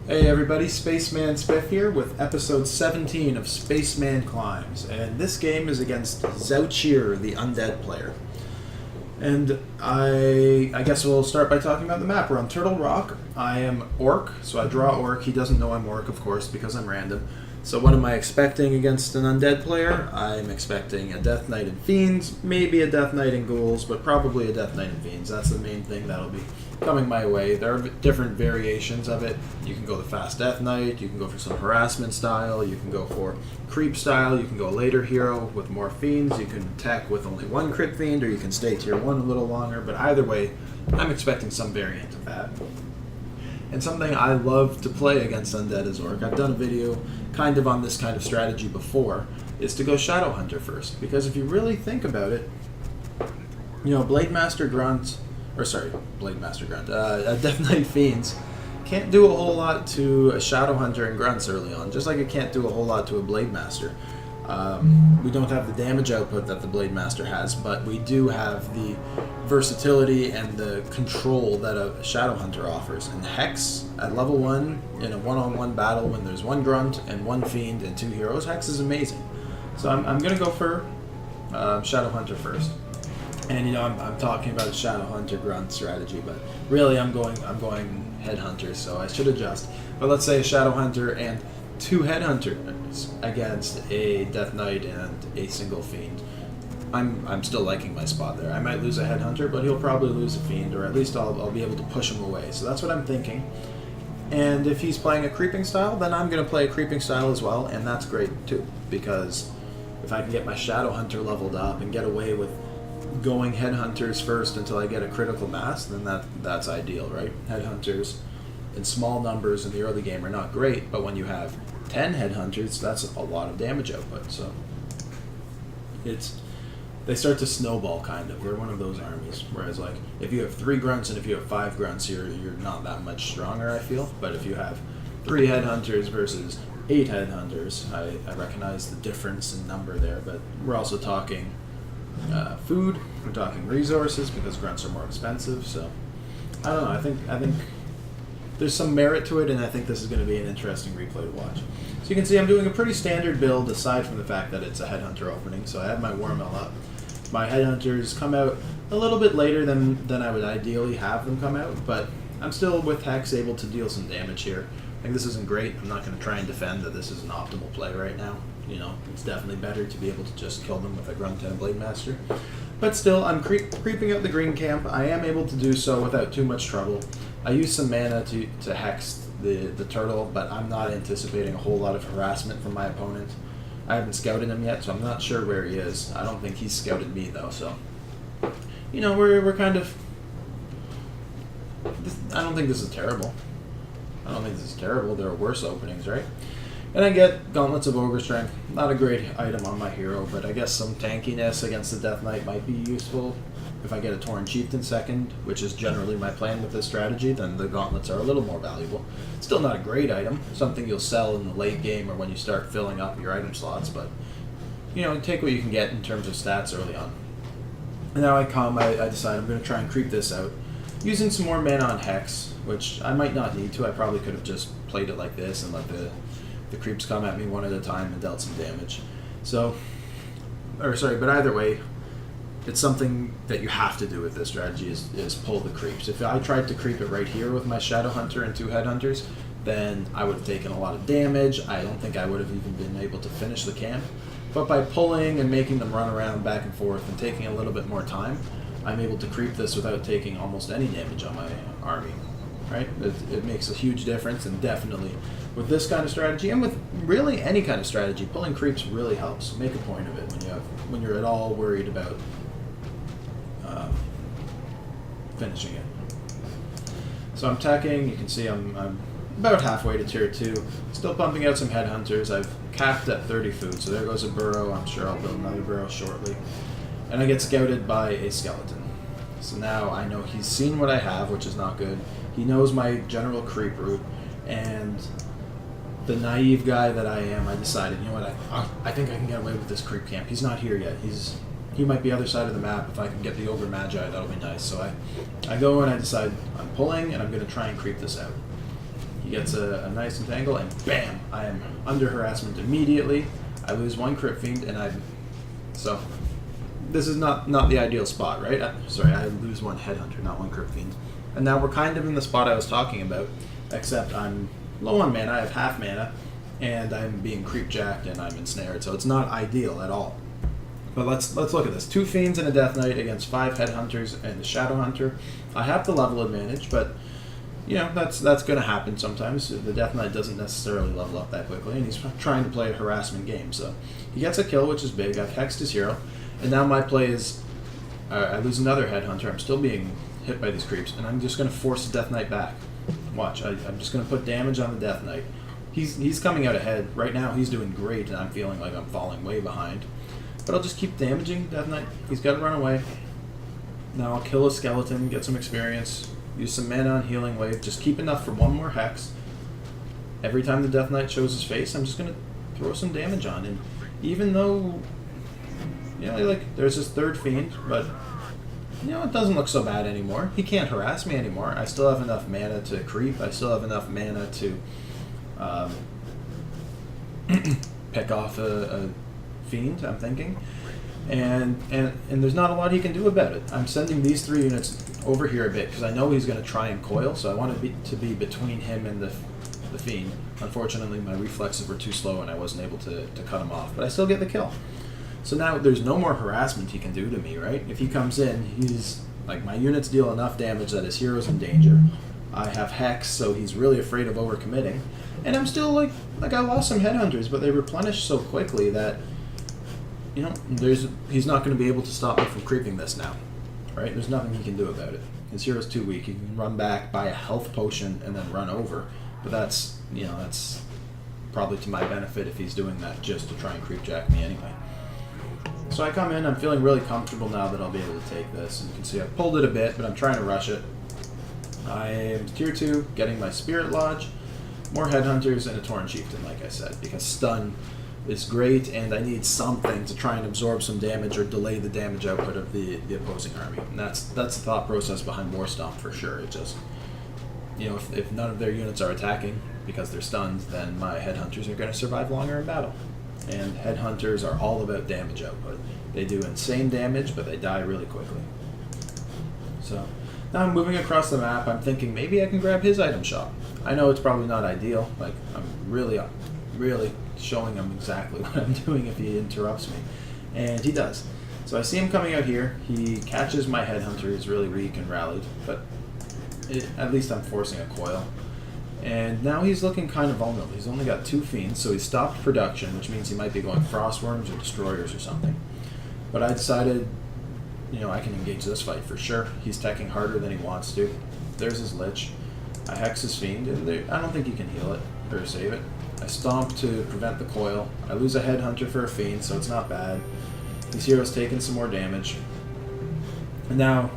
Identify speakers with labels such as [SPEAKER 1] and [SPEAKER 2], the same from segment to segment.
[SPEAKER 1] Hey everybody, Spaceman Spiff here with episode 17 of Spaceman Climbs, and this game is against Zouchier, the Undead player. And I guess we'll start by talking about the map. We're on Turtle Rock. I am Orc, so I draw Orc. He doesn't know I'm Orc, of course, because I'm random. So what am I expecting against an Undead player? I'm expecting a Death Knight and Fiends, maybe a Death Knight and Ghouls, but probably a Death Knight and Fiends. That's the main thing that'll be coming my way. There are different variations of it. You can go the fast Death Knight, you can go for some harassment style, you can go for creep style, you can go a later hero with more Fiends, you can attack with only one crit Fiend, or you can stay tier 1 a little longer, but either way, I'm expecting some variant of that. And something I love to play against Undead as Orc, I've done a video kind of on this kind of strategy before, is to go Shadow Hunter first. Because if you really think about it, you know, Death Knight Fiends can't do a whole lot to a Shadow Hunter and Grunts early on, just like it can't do a whole lot to a Blade Master. We don't have the damage output that the Blade Master has, but we do have the versatility and the control that a Shadow Hunter offers. And Hex, at level 1, in a one-on-one battle when there's one Grunt and one Fiend and 2 heroes, Hex is amazing. So I'm going to go for Shadow Hunter first. And you know, I'm talking about a Shadow Hunter Grunt strategy, but really I'm going Headhunters, so I should adjust. But let's say a Shadow Hunter and 2 Headhunters against a Death Knight and a single Fiend. I'm still liking my spot there. I might lose a Headhunter, but he'll probably lose a Fiend, or at least I'll be able to push him away. So that's what I'm thinking. And if he's playing a creeping style, then I'm going to play a creeping style as well, and that's great too, because if I can get my Shadow Hunter leveled up and get away with going Headhunters first until I get a critical mass, then that's ideal, right? Headhunters in small numbers in the early game are not great, but when you have 10 Headhunters, that's a lot of damage output. So they start to snowball, kind of. They're one of those armies. Whereas, like, if you have 3 Grunts and if you have 5 Grunts, you're not that much stronger, I feel. But if you have 3 Headhunters versus 8 Headhunters, I recognize the difference in number there. But we're also talking food. We're talking resources, because Grunts are more expensive. So I don't know. I think there's some merit to it, and I think this is going to be an interesting replay to watch. So you can see I'm doing a pretty standard build, aside from the fact that it's a Headhunter opening. So I have my War Mill up. My Headhunters come out a little bit later than I would ideally have them come out, but I'm still, with Hex, able to deal some damage here. I think this isn't great. I'm not going to try and defend that this is an optimal play right now. You know, it's definitely better to be able to just kill them with a Grunt and a Blade Master. But still, I'm creeping out the green camp. I am able to do so without too much trouble. I use some mana to Hex the turtle, but I'm not anticipating a whole lot of harassment from my opponent. I haven't scouted him yet, so I'm not sure where he is. I don't think he's scouted me, though, so... You know, we're kind of... I don't think this is terrible. There are worse openings, right? And I get Gauntlets of Ogre Strength. Not a great item on my hero, but I guess some tankiness against the Death Knight might be useful. If I get a Tauren Chieftain second, which is generally my plan with this strategy, then the Gauntlets are a little more valuable. Still not a great item, something you'll sell in the late game or when you start filling up your item slots, but, you know, take what you can get in terms of stats early on. And now I decide I'm going to try and creep this out, using some more mana on Hex, which I might not need to. I probably could have just played it like this and let the creeps come at me one at a time and dealt some damage. But either way, it's something that you have to do with this strategy is pull the creeps. If I tried to creep it right here with my Shadow Hunter and 2 Headhunters, then I would have taken a lot of damage. I don't think I would have even been able to finish the camp. But by pulling and making them run around back and forth and taking a little bit more time, I'm able to creep this without taking almost any damage on my army. Right? It makes a huge difference, and definitely with this kind of strategy, and with really any kind of strategy, pulling creeps really helps. Make a point of it when you're at all worried about finishing it. So I'm attacking. You can see I'm about halfway to tier 2. Still pumping out some Headhunters. I've capped at 30 food, so there goes a burrow. I'm sure I'll build another burrow shortly. And I get scouted by a skeleton. So now I know he's seen what I have, which is not good. He knows my general creep route, and the naive guy that I am, I decided, you know what, I think I can get away with this creep camp. He's not here yet. He might be other side of the map. If I can get the Ogre Magi, that'll be nice. So I go and I decide I'm pulling, and I'm going to try and creep this out. He gets a nice entangle, and bam! I am under harassment immediately. I lose 1 Crypt Fiend, and so this is not the ideal spot, right? Sorry, I lose 1 Headhunter, not 1 Crypt Fiend. And now we're kind of in the spot I was talking about, except I'm low on mana, I have half mana, and I'm being creep-jacked and I'm ensnared, so it's not ideal at all. But let's look at this. 2 Fiends and a Death Knight against 5 Headhunters and a Shadow Hunter. I have the level advantage, but you know, that's going to happen sometimes. The Death Knight doesn't necessarily level up that quickly, and he's trying to play a harassment game. So he gets a kill, which is big. I've hexed his hero, and now my play is I lose another Headhunter. I'm still being hit by these creeps, and I'm just going to force the Death Knight back. Watch, I'm just going to put damage on the Death Knight. He's coming out ahead. Right now he's doing great, and I'm feeling like I'm falling way behind. But I'll just keep damaging Death Knight. He's got to run away. Now I'll kill a skeleton, get some experience, use some mana on Healing Wave, just keep enough for 1 more hex. Every time the Death Knight shows his face, I'm just going to throw some damage on him. Even though, you know, like, there's this 3rd Fiend, but, you know, it doesn't look so bad anymore. He can't harass me anymore. I still have enough mana to creep. I still have enough mana to pick off a Fiend, I'm thinking. And there's not a lot he can do about it. I'm sending these 3 units over here a bit because I know he's going to try and coil, so I want to be between him and the Fiend. Unfortunately, my reflexes were too slow and I wasn't able to cut him off, but I still get the kill. So now there's no more harassment he can do to me, right? If he comes in, he's like, my units deal enough damage that his hero's in danger. I have Hex, so he's really afraid of overcommitting. And I'm still like I lost some Headhunters, but they replenish so quickly that, you know, he's not going to be able to stop me from creeping this now, right? There's nothing he can do about it. His hero's too weak. He can run back, buy a health potion, and then run over. But that's probably to my benefit if he's doing that just to try and creep-jack me anyway. So I come in, I'm feeling really comfortable now that I'll be able to take this. And you can see I've pulled it a bit, but I'm trying to rush it. I am tier 2, getting my Spirit Lodge, more Headhunters, and a Tauren Chieftain, like I said, because stun is great, and I need something to try and absorb some damage or delay the damage output of the opposing army. And that's the thought process behind War Stomp for sure. It just, you know, if none of their units are attacking because they're stunned, then my Headhunters are going to survive longer in battle. And Headhunters are all about damage output. They do insane damage, but they die really quickly. So now I'm moving across the map. I'm thinking maybe I can grab his item shop. I know it's probably not ideal. Like, I'm really showing him exactly what I'm doing if he interrupts me. And he does. So I see him coming out here. He catches my Headhunter. He's really weak and rallied, but at least I'm forcing a coil. And now he's looking kind of vulnerable. He's only got 2 Fiends, so he stopped production, which means he might be going Frostworms or Destroyers or something. But I decided, you know, I can engage this fight for sure. He's teching harder than he wants to. There's his Lich. I hex his Fiend, and I don't think he can heal it or save it. I stomp to prevent the coil. I lose a Headhunter for a Fiend, so it's not bad. His hero's taking some more damage. And now,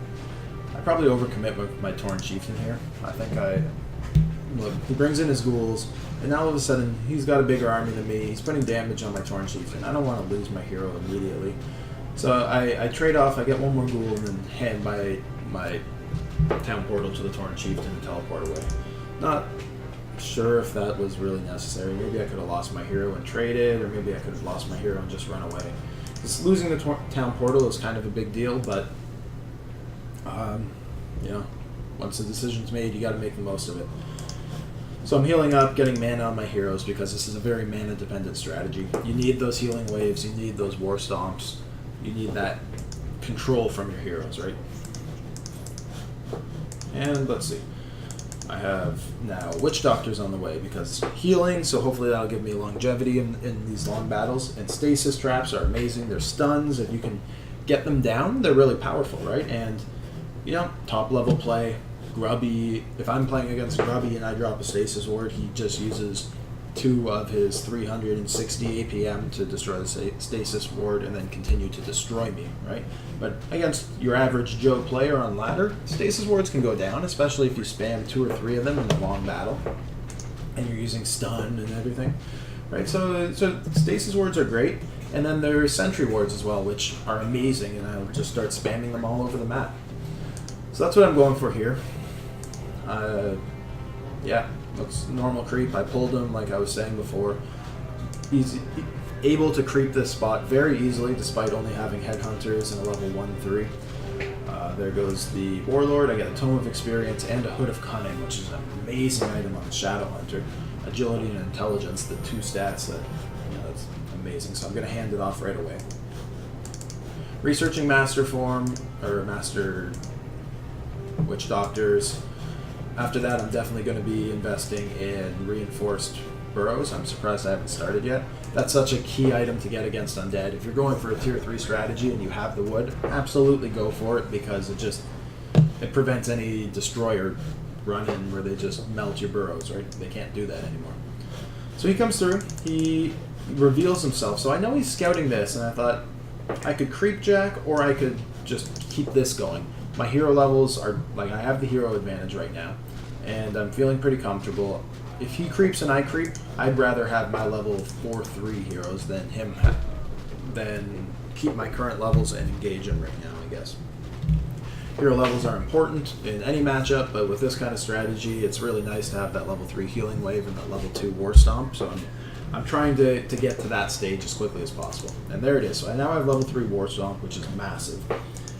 [SPEAKER 1] I probably overcommit with my Tauren Chieftain here. I think look, he brings in his ghouls, and now all of a sudden, he's got a bigger army than me. He's putting damage on my Tauren Chieftain. I don't want to lose my hero immediately. So I trade off, I get 1 more ghoul, and then hand my town portal to the Tauren Chieftain and teleport away. Not sure if that was really necessary. Maybe I could have lost my hero and traded, or maybe I could have lost my hero and just run away. Just losing the town portal is kind of a big deal, but you know, once the decision's made, you got to make the most of it. So I'm healing up, getting mana on my heroes, because this is a very mana-dependent strategy. You need those healing waves, you need those war stomps, you need that control from your heroes, right? And let's see. I have now Witch Doctors on the way, because healing, so hopefully that'll give me longevity in these long battles. And Stasis Traps are amazing. They're stuns. If you can get them down, they're really powerful, right? And, you know, top-level play. Grubby, if I'm playing against Grubby and I drop a Stasis Ward, he just uses 2 of his 360 APM to destroy the Stasis Ward and then continue to destroy me, right? But against your average Joe player on ladder, Stasis Wards can go down, especially if you spam 2 or 3 of them in a long battle and you're using stun and everything, right? So Stasis Wards are great, and then there are Sentry Wards as well, which are amazing, and I'll just start spamming them all over the map. So that's what I'm going for here. Yeah, Looks normal creep. I pulled him, like I was saying before. He's able to creep this spot very easily, despite only having headhunters and a level 1-3. There goes the Warlord. I get a Tome of Experience and a Hood of Cunning, which is an amazing item on the Shadowhunter. Agility and Intelligence, the 2 stats that, that's amazing. So I'm going to hand it off right away. Researching Master Form, or Master Witch Doctors. After that, I'm definitely going to be investing in Reinforced Burrows. I'm surprised I haven't started yet. That's such a key item to get against Undead. If you're going for a tier 3 strategy and you have the wood, absolutely go for it, because it prevents any destroyer run-in where they just melt your burrows, right? They can't do that anymore. So he comes through, he reveals himself. So I know he's scouting this, and I thought I could creep Jack, or I could just keep this going. My hero levels are, I have the hero advantage right now, and I'm feeling pretty comfortable. If he creeps and I creep, I'd rather have my level 4-3 heroes than keep my current levels and engage him right now, I guess. Hero levels are important in any matchup, but with this kind of strategy, it's really nice to have that level 3 healing wave and that level 2 war stomp. So I'm trying to get to that stage as quickly as possible. And there it is. So I now have level 3 war stomp, which is massive.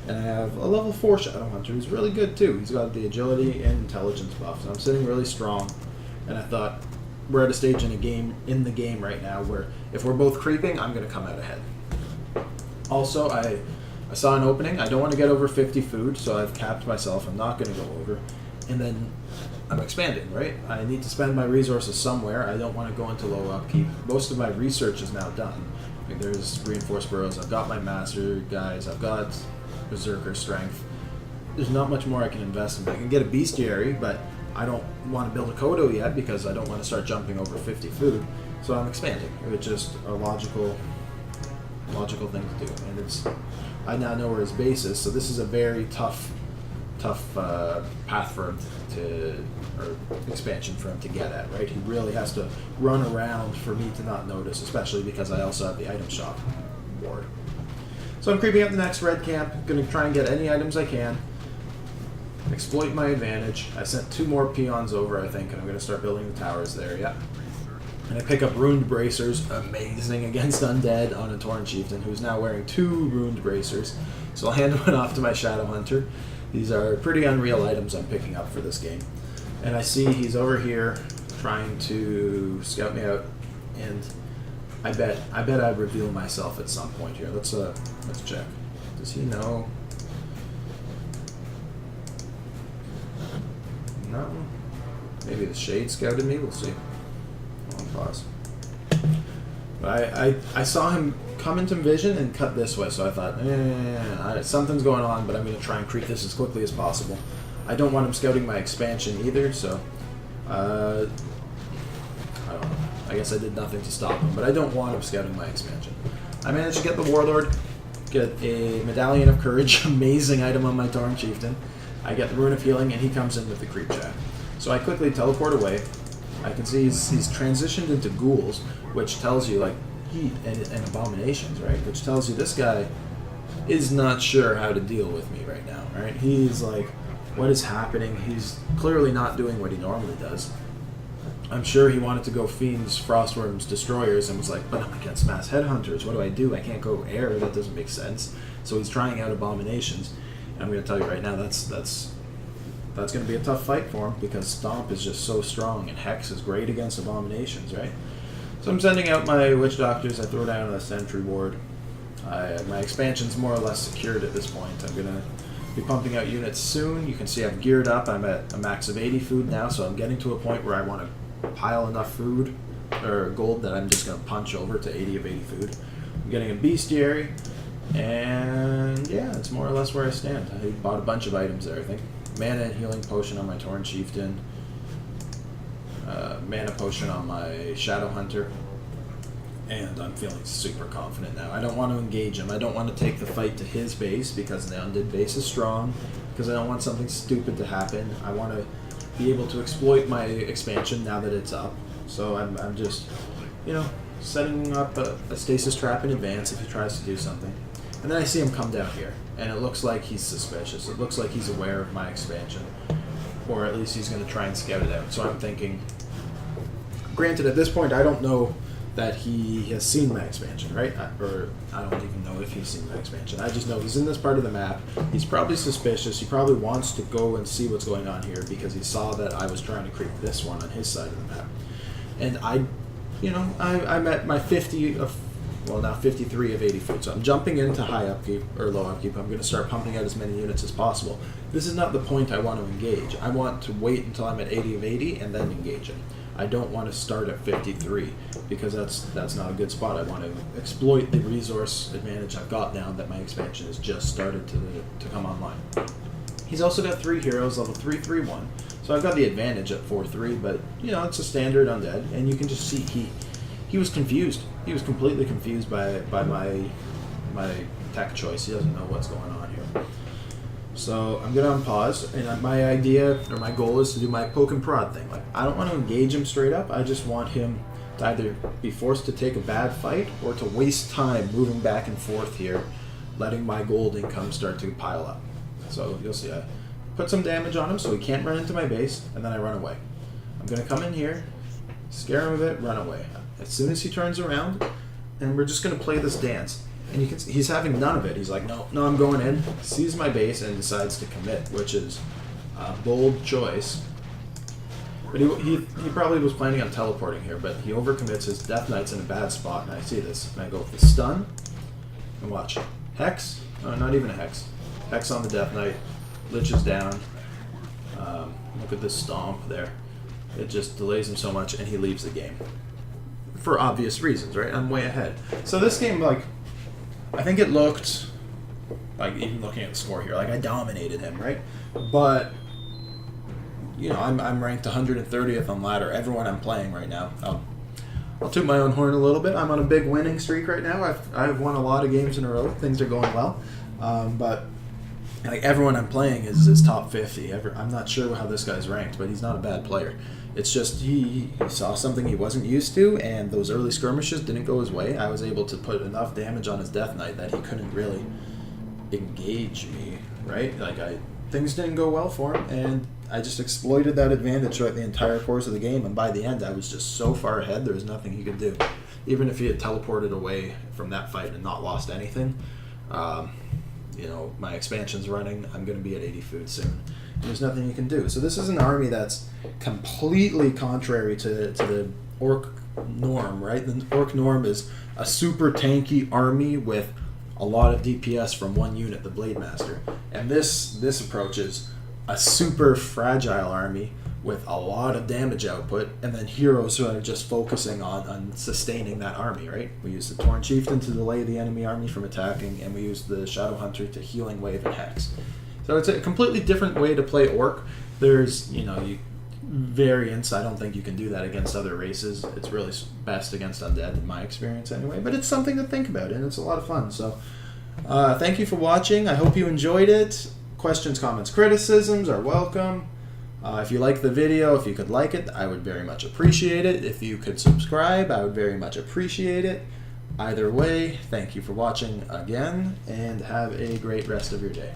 [SPEAKER 1] And I have a level 4 Shadowhunter, who's really good too. He's got the agility and intelligence buff, so I'm sitting really strong. And I thought, we're at a stage in the game right now where if we're both creeping, I'm going to come out ahead. Also, I saw an opening. I don't want to get over 50 food, so I've capped myself. I'm not going to go over. And then I'm expanding, right? I need to spend my resources somewhere. I don't want to go into low upkeep. Most of my research is now done. There's Reinforced Burrows. I've got my Master guys. I've got Berserker Strength. There's not much more I can invest in. I can get a Bestiary, but I don't want to build a Kodo yet because I don't want to start jumping over 50 food. So I'm expanding. It's just a logical thing to do. And I now know where his base is, so this is a very tough path for him or expansion for him to get at, right? He really has to run around for me to not notice, especially because I also have the item shop ward. So I'm creeping up the next red camp, going to try and get any items I can. Exploit my advantage. I sent 2 more peons over, I think, and I'm going to start building the towers there, yeah. And I pick up Ruined Bracers, amazing against Undead on a Tauren Chieftain, who's now wearing 2 Ruined Bracers. So I'll hand one off to my Shadowhunter. These are pretty unreal items I'm picking up for this game. And I see he's over here trying to scout me out, and I bet I reveal myself at some point here. Let's check. Does he know? No. Maybe the Shade scouted me. We'll see. I'll pause. But I saw him come into vision and cut this way, so I thought, something's going on, but I'm going to try and creep this as quickly as possible. I don't want him scouting my expansion either, so I don't know. I guess I did nothing to stop him, but I don't want him scouting my expansion. I managed to get the Warlord, get a Medallion of Courage, amazing item on my Tauren Chieftain. I get the Rune of Healing, and he comes in with the Creep Jack. So I quickly teleport away. I can see he's transitioned into ghouls, which tells you, like, heat and abominations, right? Which tells you this guy is not sure how to deal with me right now, right? He's like, what is happening? He's clearly not doing what he normally does. I'm sure he wanted to go Fiends, Frostworms, Destroyers, and was like, but I'm against Mass Headhunters. What do? I can't go air. That doesn't make sense. So he's trying out abominations. And I'm going to tell you right now, that's going to be a tough fight for him, because Stomp is just so strong, and Hex is great against abominations, right? So I'm sending out my Witch Doctors. I throw down a Sentry Ward. My expansion's more or less secured at this point. I'm going to be pumping out units soon. You can see I've geared up. I'm at a max of 80 food now, so I'm getting to a point where I want to pile enough food or gold that I'm just going to punch over to 80 of 80 food. I'm getting a Bestiary, and yeah, that's more or less where I stand. I bought a bunch of items there, I think. Mana and Healing Potion on my Tauren Chieftain. Mana Potion on my Shadowhunter. And I'm feeling super confident now. I don't want to engage him. I don't want to take the fight to his base, because the Undead base is strong. Because I don't want something stupid to happen. I want to be able to exploit my expansion now that it's up. So I'm just, setting up a stasis trap in advance if he tries to do something. And then I see him come down here, and it looks like he's suspicious. It looks like he's aware of my expansion, or at least he's going to try and scout it out. So I'm thinking, Granted, at this point, I don't know that he has seen my expansion, right? Or I don't even know if he's seen my expansion. I just know he's in this part of the map. He's probably suspicious. He probably wants to go and see what's going on here because he saw that I was trying to creep this one on his side of the map. And I'm at my 50 of, well, now 53 of 80 food. So I'm jumping into high upkeep or low upkeep. I'm going to start pumping out as many units as possible. This is not the point I want to engage. I want to wait until I'm at 80 of 80 and then engage him. I don't want to start at 53 because that's not a good spot. I want to exploit the resource advantage I've got now that my expansion has just started to come online. He's also got 3 heroes, level 3, 3, 1. So I've got the advantage at 4-3, but it's a standard undead, and you can just see he was confused. He was completely confused by my tech choice. He doesn't know what's going on here. So I'm gonna unpause, and my idea or my goal is to do my poke and prod thing. Like, I don't want to engage him straight up. I just want him to either be forced to take a bad fight or to waste time moving back and forth here, letting my gold income start to pile up. So you'll see, I put some damage on him so he can't run into my base, and then I run away. I'm gonna come in here, scare him a bit, run away. As soon as he turns around, and we're just gonna play this dance. And you can see he's having none of it. He's like, no, I'm going in. Sees my base and decides to commit, which is a bold choice. But he probably was planning on teleporting here, but he overcommits. His Death Knight's in a bad spot, and I see this. And I go with the stun, and watch. Hex? No, not even a Hex. Hex on the Death Knight. Lich is down. Look at this stomp there. It just delays him so much, and he leaves the game. For obvious reasons, right? I'm way ahead. So this game, I think it looked like, even looking at the score here, like I dominated him, right? But I'm ranked 130th on ladder. Everyone I'm playing right now, I'll toot my own horn a little bit. I'm on a big winning streak right now. I've won a lot of games in a row. Things are going well, but everyone I'm playing is top 50. I'm not sure how this guy's ranked, but he's not a bad player. It's just he saw something he wasn't used to, and those early skirmishes didn't go his way. I was able to put enough damage on his Death Knight that he couldn't really engage me, right? Things didn't go well for him, and I just exploited that advantage throughout the entire course of the game, and by the end I was just so far ahead there was nothing he could do. Even if he had teleported away from that fight and not lost anything, my expansion's running, I'm going to be at 80 food soon. There's nothing you can do. So this is an army that's completely contrary to the Orc norm, right? The Orc norm is a super tanky army with a lot of DPS from one unit, the Blade Master. And this approach is a super fragile army with a lot of damage output, and then heroes who are just focusing on sustaining that army, right? We use the Torn Chieftain to delay the enemy army from attacking, and we use the Shadow Hunter to healing wave and hex. So it's a completely different way to play Orc. There's, variants. I don't think you can do that against other races. It's really best against Undead, in my experience anyway. But it's something to think about, and it's a lot of fun. So thank you for watching. I hope you enjoyed it. Questions, comments, criticisms are welcome. If you like the video, if you could like it, I would very much appreciate it. If you could subscribe, I would very much appreciate it. Either way, thank you for watching again, and have a great rest of your day.